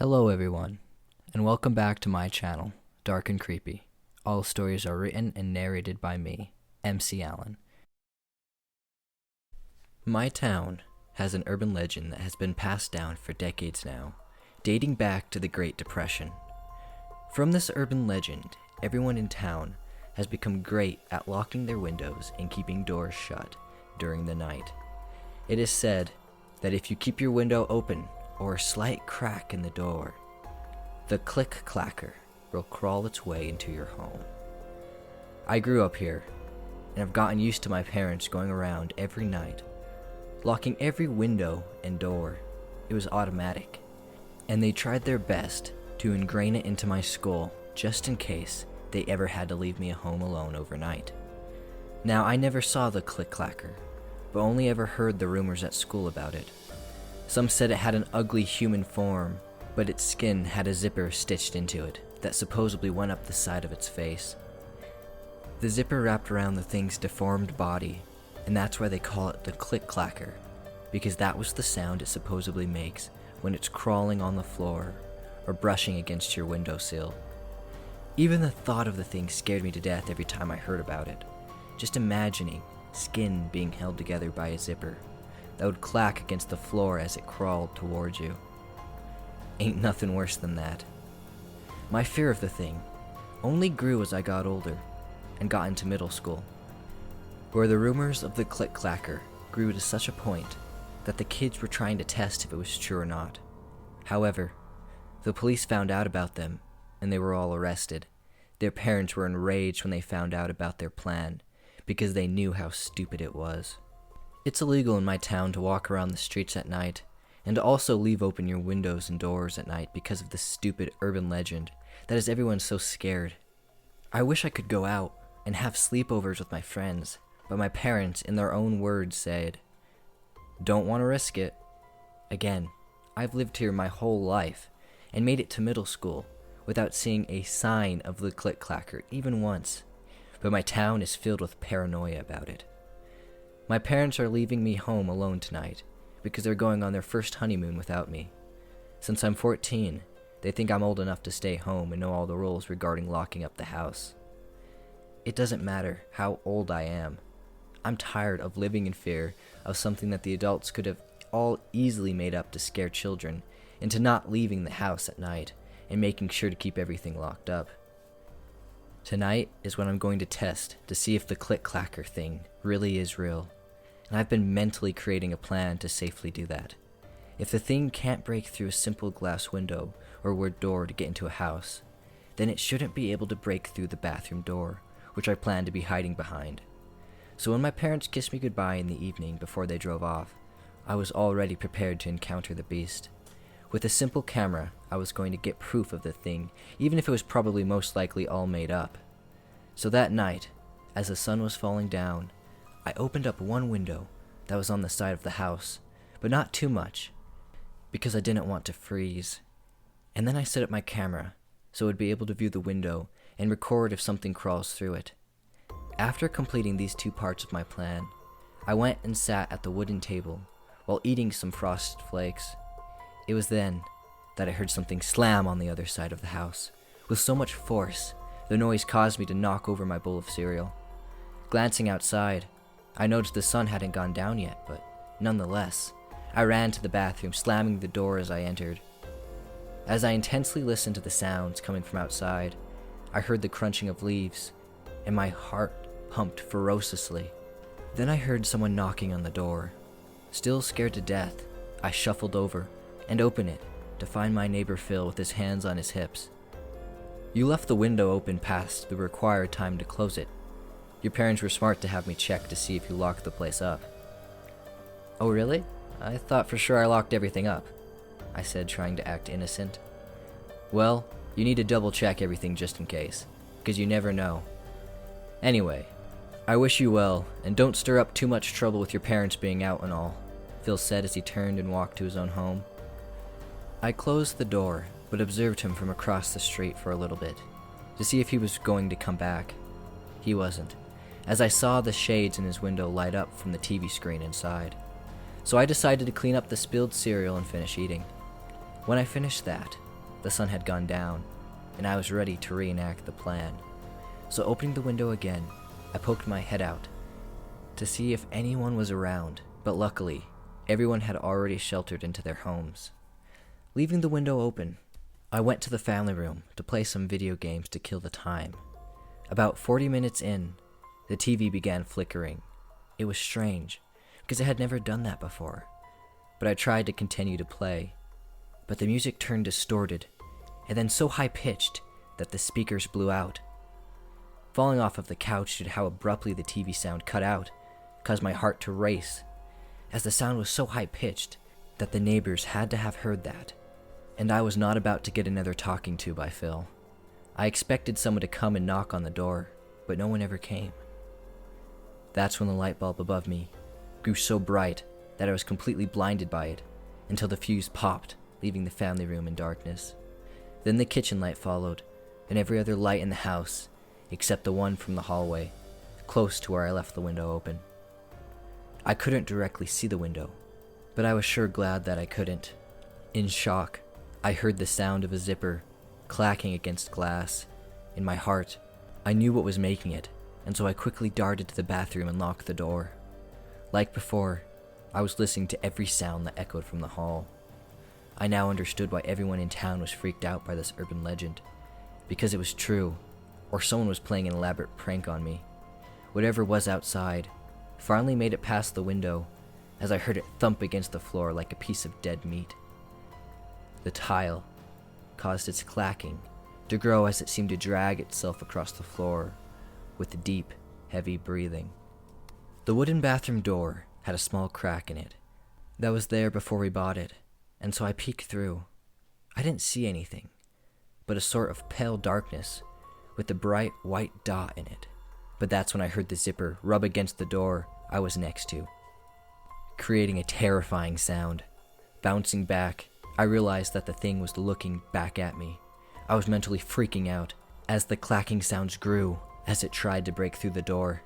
Hello everyone, and welcome back to my channel, Dark and Creepy. All stories are written and narrated by me, MC Allen. My town has an urban legend that has been passed down for decades now, dating back to the Great Depression. From this urban legend, everyone in town has become great at locking their windows and keeping doors shut during the night. It is said that if you keep your window open or a slight crack in the door, the Click Clacker will crawl its way into your home. I grew up here, and have gotten used to my parents going around every night, locking every window and door. It was automatic, and they tried their best to ingrain it into my skull just in case they ever had to leave me home alone overnight. Now, I never saw the Click Clacker, but only ever heard the rumors at school about it. Some said it had an ugly human form, but its skin had a zipper stitched into it that supposedly went up the side of its face. The zipper wrapped around the thing's deformed body, and that's why they call it the Click Clacker, because that was the sound it supposedly makes when it's crawling on the floor or brushing against your windowsill. Even the thought of the thing scared me to death every time I heard about it. Just imagining skin being held together by a zipper that would clack against the floor as it crawled towards you. Ain't nothing worse than that. My fear of the thing only grew as I got older and got into middle school, where the rumors of the Click Clacker grew to such a point that the kids were trying to test if it was true or not. However, the police found out about them and they were all arrested. Their parents were enraged when they found out about their plan because they knew how stupid it was. It's illegal in my town to walk around the streets at night and to also leave open your windows and doors at night because of this stupid urban legend that has everyone so scared. I wish I could go out and have sleepovers with my friends, but my parents, in their own words, said, "Don't want to risk it." Again, I've lived here my whole life and made it to middle school without seeing a sign of the Click Clacker even once, but my town is filled with paranoia about it. My parents are leaving me home alone tonight because they're going on their first honeymoon without me. Since I'm 14, they think I'm old enough to stay home and know all the rules regarding locking up the house. It doesn't matter how old I am. I'm tired of living in fear of something that the adults could have all easily made up to scare children into not leaving the house at night and making sure to keep everything locked up. Tonight is when I'm going to test to see if the Click Clacker thing really is real, and I've been mentally creating a plan to safely do that. If the thing can't break through a simple glass window or wood door to get into a house, then it shouldn't be able to break through the bathroom door, which I plan to be hiding behind. So when my parents kissed me goodbye in the evening before they drove off, I was already prepared to encounter the beast. With a simple camera, I was going to get proof of the thing, even if it was probably most likely all made up. So that night, as the sun was falling down, I opened up one window that was on the side of the house, but not too much, because I didn't want to freeze. And then I set up my camera so it would be able to view the window and record if something crawls through it. After completing these two parts of my plan, I went and sat at the wooden table while eating some frosted flakes. It was then that I heard something slam on the other side of the house. With so much force, the noise caused me to knock over my bowl of cereal. Glancing outside, I noticed the sun hadn't gone down yet, but nonetheless, I ran to the bathroom, slamming the door as I entered. As I intensely listened to the sounds coming from outside, I heard the crunching of leaves, and my heart pumped ferociously. Then I heard someone knocking on the door. Still scared to death, I shuffled over and opened it to find my neighbor Phil with his hands on his hips. "You left the window open past the required time to close it. Your parents were smart to have me check to see if you locked the place up." "Oh really? I thought for sure I locked everything up," I said, trying to act innocent. "Well, you need to double check everything just in case, because you never know. Anyway, I wish you well, and don't stir up too much trouble with your parents being out and all," Phil said as he turned and walked to his own home. I closed the door, but observed him from across the street for a little bit, to see if he was going to come back. He wasn't, as I saw the shades in his window light up from the TV screen inside. So I decided to clean up the spilled cereal and finish eating. When I finished that, the sun had gone down, and I was ready to reenact the plan. So opening the window again, I poked my head out to see if anyone was around, but luckily, everyone had already sheltered into their homes. Leaving the window open, I went to the family room to play some video games to kill the time. About 40 minutes in, the TV began flickering. It was strange, because I had never done that before. But I tried to continue to play. But the music turned distorted, and then so high-pitched that the speakers blew out. Falling off of the couch due to how abruptly the TV sound cut out caused my heart to race, as the sound was so high-pitched that the neighbors had to have heard that. And I was not about to get another talking to by Phil. I expected someone to come and knock on the door, but no one ever came. That's when the light bulb above me grew so bright that I was completely blinded by it until the fuse popped, leaving the family room in darkness. Then the kitchen light followed, and every other light in the house, except the one from the hallway, close to where I left the window open. I couldn't directly see the window, but I was sure glad that I couldn't. In shock, I heard the sound of a zipper clacking against glass. In my heart, I knew what was making it, and so I quickly darted to the bathroom and locked the door. Like before, I was listening to every sound that echoed from the hall. I now understood why everyone in town was freaked out by this urban legend, because it was true, or someone was playing an elaborate prank on me. Whatever was outside finally made it past the window as I heard it thump against the floor like a piece of dead meat. The tile caused its clacking to grow as it seemed to drag itself across the floor with deep, heavy breathing. The wooden bathroom door had a small crack in it that was there before we bought it, and so I peeked through. I didn't see anything, but a sort of pale darkness with a bright white dot in it. But that's when I heard the zipper rub against the door I was next to, creating a terrifying sound. Bouncing back, I realized that the thing was looking back at me. I was mentally freaking out as the clacking sounds grew as it tried to break through the door.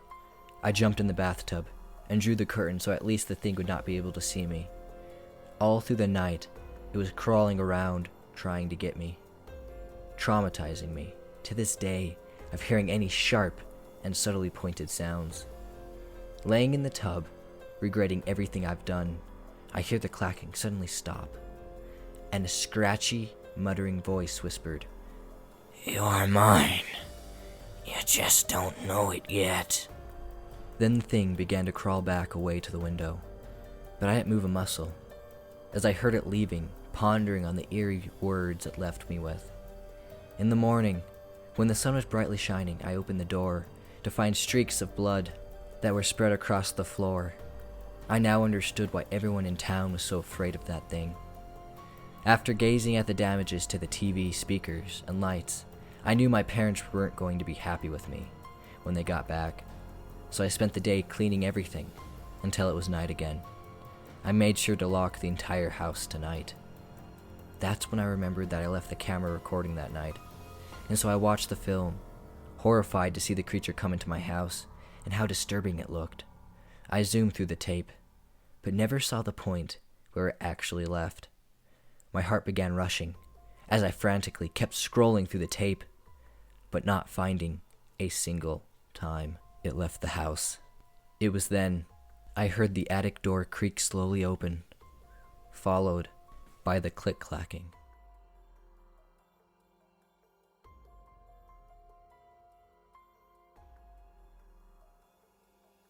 I jumped in the bathtub and drew the curtain so at least the thing would not be able to see me. All through the night, it was crawling around, trying to get me, traumatizing me to this day of hearing any sharp and subtly pointed sounds. Laying in the tub, regretting everything I've done, I hear the clacking suddenly stop, and a scratchy, muttering voice whispered, "You're mine. You just don't know it yet." Then the thing began to crawl back away to the window, but I didn't move a muscle, as I heard it leaving, pondering on the eerie words it left me with. In the morning, when the sun was brightly shining, I opened the door to find streaks of blood that were spread across the floor. I now understood why everyone in town was so afraid of that thing. After gazing at the damages to the TV, speakers, and lights, I knew my parents weren't going to be happy with me when they got back, so I spent the day cleaning everything until it was night again. I made sure to lock the entire house tonight. That's when I remembered that I left the camera recording that night, and so I watched the film, horrified to see the creature come into my house and how disturbing it looked. I zoomed through the tape, but never saw the point where it actually left. My heart began rushing as I frantically kept scrolling through the tape, but not finding a single time it left the house. It was then I heard the attic door creak slowly open, followed by the click clacking.